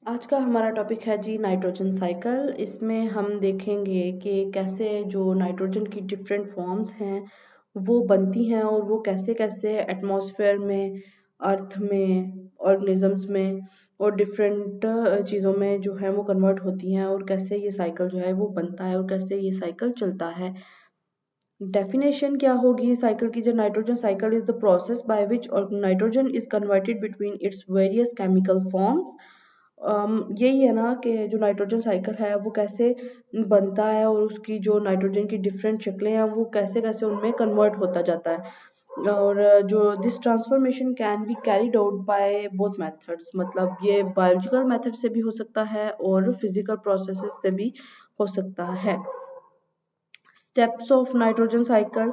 आज का हमारा टॉपिक है जी नाइट्रोजन साइकिल। इसमें हम देखेंगे कि कैसे जो नाइट्रोजन की डिफरेंट फॉर्म्स हैं वो बनती हैं और वो कैसे कैसे एटमॉस्फेयर में, अर्थ में, ऑर्गेनिजम्स में और डिफरेंट चीज़ों में जो है वो कन्वर्ट होती हैं और कैसे ये साइकिल जो है वो बनता है और कैसे ये साइकिल चलता है। डेफिनेशन क्या होगी साइकिल की? जो nitrogen cycle is the process by which nitrogen is converted between its various chemical forms. यही है ना कि जो नाइट्रोजन साइकिल है वो कैसे बनता है और उसकी जो नाइट्रोजन की डिफरेंट शक्लें हैं वो कैसे कैसे उनमें कन्वर्ट होता जाता है। और जो this transformation can be carried out by both methods, मतलब ये बायोलॉजिकल मेथड से भी हो सकता है और फिजिकल प्रोसेसेस से भी हो सकता है। स्टेप्स ऑफ नाइट्रोजन साइकिल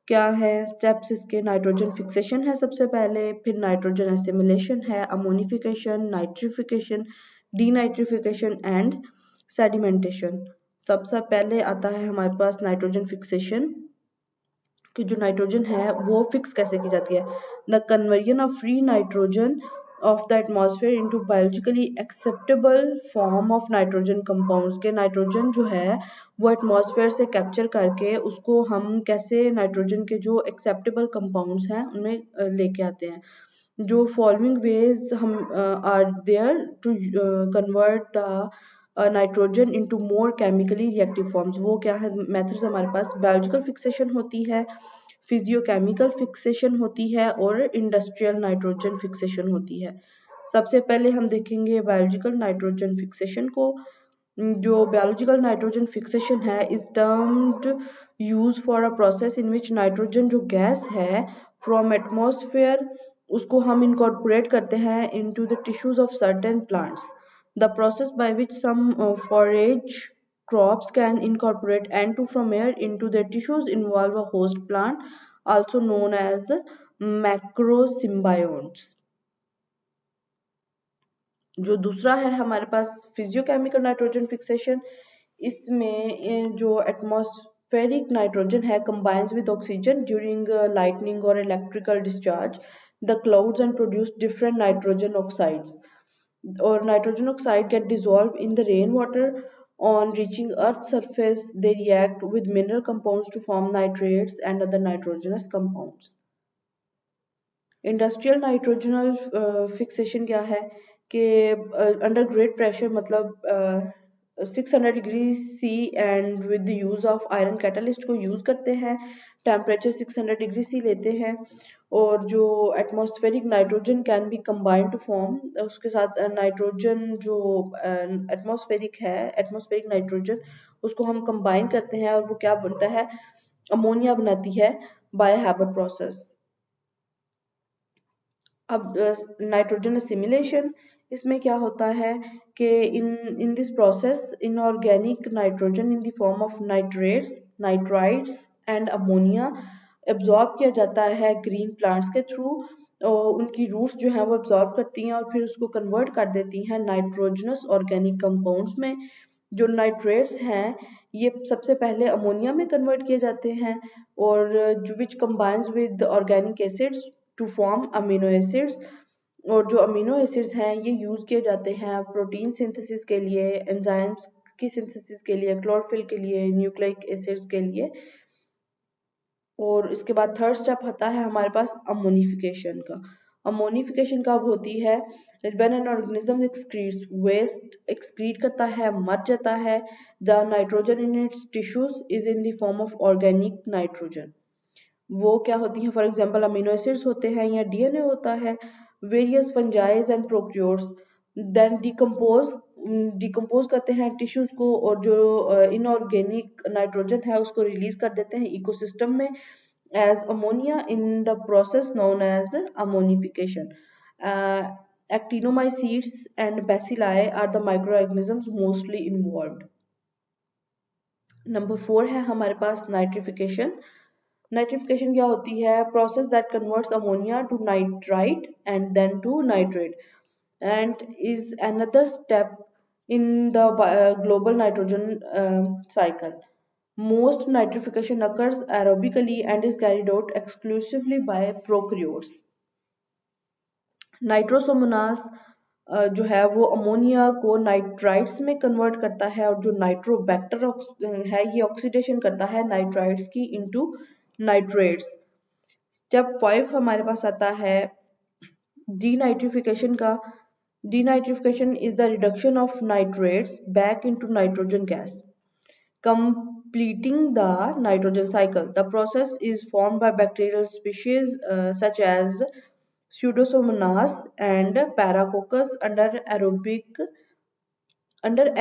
क्या है? स्टेप्स इसके नाइट्रोजन फिक्सेशन है सबसे पहले, फिर नाइट्रोजन एसिमिलेशन है, ammonification, nitrification, denitrification and sedimentation. सबसे पहले आता है हमारे पास नाइट्रोजन फिक्सेशन कि जो नाइट्रोजन है वो फिक्स कैसे की जाती है। The conversion of free nitrogen of the atmosphere into biologically acceptable form of nitrogen compounds के नाइट्रोजन जो है वो एटमॉस्फेयर से कैप्चर करके उसको हम कैसे नाइट्रोजन के जो एक्सेप्टेबल कंपाउंड्स हैं उनमें लेके आते हैं। जो फॉलोइंग वेज हम are there to convert the nitrogen into more chemically reactive forms. वो क्या है मेथड्स हमारे पास? बायोलॉजिकल फिक्सेशन होती है, फिजियोकेमिकल फिक्सेशन होती है और इंडस्ट्रियल नाइट्रोजन फिक्सेशन होती है। सबसे पहले हम देखेंगे बायोलॉजिकल नाइट्रोजन फिक्सेशन को। जो बायोलॉजिकल नाइट्रोजन फिक्सेशन है is termed use for a process in which nitrogen जो गैस है फ्रॉम एटमॉस्फेयर उसको हम इनकॉर्पोरेट करते हैं into the tissues of certain plants. The process by which some forage crops can incorporate N2 from air into their tissues involve a host plant, also known as macrosymbionts। जो दूसरा है हमारे पास physiochemical nitrogen fixation, इसमें जो atmospheric nitrogen है combines with oxygen during lightning or electrical discharge the clouds and produce different nitrogen oxides, or nitrogen oxide get dissolved in the rainwater. On reaching earth's surface they react with mineral compounds to form nitrates and other nitrogenous compounds। Industrial nitrogenal fixation क्या है कि under great pressure, मतलब 600 degree C and with the use of iron catalyst को use करते हैं। Temperature 600 degree सी लेते हैं और जो atmospheric nitrogen can be combined to form, उसके साथ नाइट्रोजन जो एटमॉस्फेरिक है, एटमॉस्फेरिक नाइट्रोजन उसको हम कंबाइन करते हैं और वो क्या बनता है? अमोनिया बनाती है बाय हैबर प्रोसेस। अब नाइट्रोजन असिमिलेशन, इसमें क्या होता है कि in this process inorganic nitrogen in the form of nitrates, nitrites and ammonia absorb किया जाता है ग्रीन प्लांट्स के थ्रू। उनकी रूट्स जो हैं वो एब्जॉर्ब करती हैं और फिर उसको कन्वर्ट कर देती हैं नाइट्रोजनस ऑर्गेनिक कंपाउंड्स में। जो नाइट्रेट्स हैं ये सबसे पहले अमोनिया में कन्वर्ट किए जाते हैं और जो which combines with organic acids to form amino acids. और जो अमीनो एसिड्स हैं ये यूज किए जाते हैं प्रोटीन सिंथेसिस के लिए, एंजाइम्स की सिंथेसिस के लिए, क्लोरोफिल के लिए, न्यूक्लिक एसिड्स के लिए। और इसके बाद थर्ड स्टेप आता है हमारे पास अमोनिफिकेशन का। अमोनिफिकेशन कब होती है? When an organism excretes waste, excrete करता है, मर जाता है, the nitrogen in its tissues is in the form of organic nitrogen. वो क्या होती है? फॉर एग्जाम्पल अमीनो एसिड्स होते हैं या डीएनए होता है। Various fungi and procures then decompose करते हैं टिश्यूज को और जो इनऑर्गेनिक नाइट्रोजन है उसको रिलीज कर देते हैं इकोसिस्टम में as ammonia in the process known as ammonification. Actinomycetes and bacilli are the microorganisms mostly involved. Number 4 है हमारे पास नाइट्रिफिकेशन। नाइट्रिफिकेशन क्या होती है? Process that converts ammonia to nitrite and then to nitrate and is another step in the global nitrogen cycle. Most nitrification occurs aerobically and is carried out exclusively by prokaryotes. Nitrosomonas जो है वो ammonia को nitrites में convert करता है, और जो Nitrobacter है ये ऑक्सीडेशन करता है नाइट्राइट्स की इनटू नाइट्रेट्स। स्टेप 5 हमारे पास आता है डीनाइट्रिफिकेशन का। Denitrification is the reduction of nitrates back into nitrogen gas, completing the nitrogen cycle. The process is formed by bacterial species such as Pseudomonas and Paracoccus under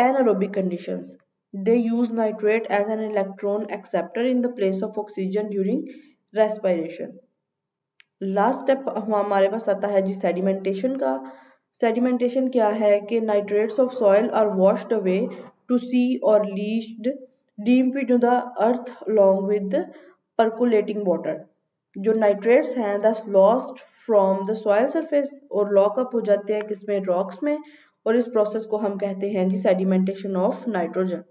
anaerobic conditions. They use nitrate as an electron acceptor in the place of oxygen during respiration. Last step हमारे पास आता है जी sedimentation का। Sedimentation क्या है कि nitrates of soil are washed away to sea और leached deep into the earth along with percolating water। जो nitrates हैं thus lost from the soil surface और लॉकअप हो जाते हैं किसमें, रॉक्स में, और इस प्रोसेस को हम कहते हैं जी सेडिमेंटेशन ऑफ नाइट्रोजन।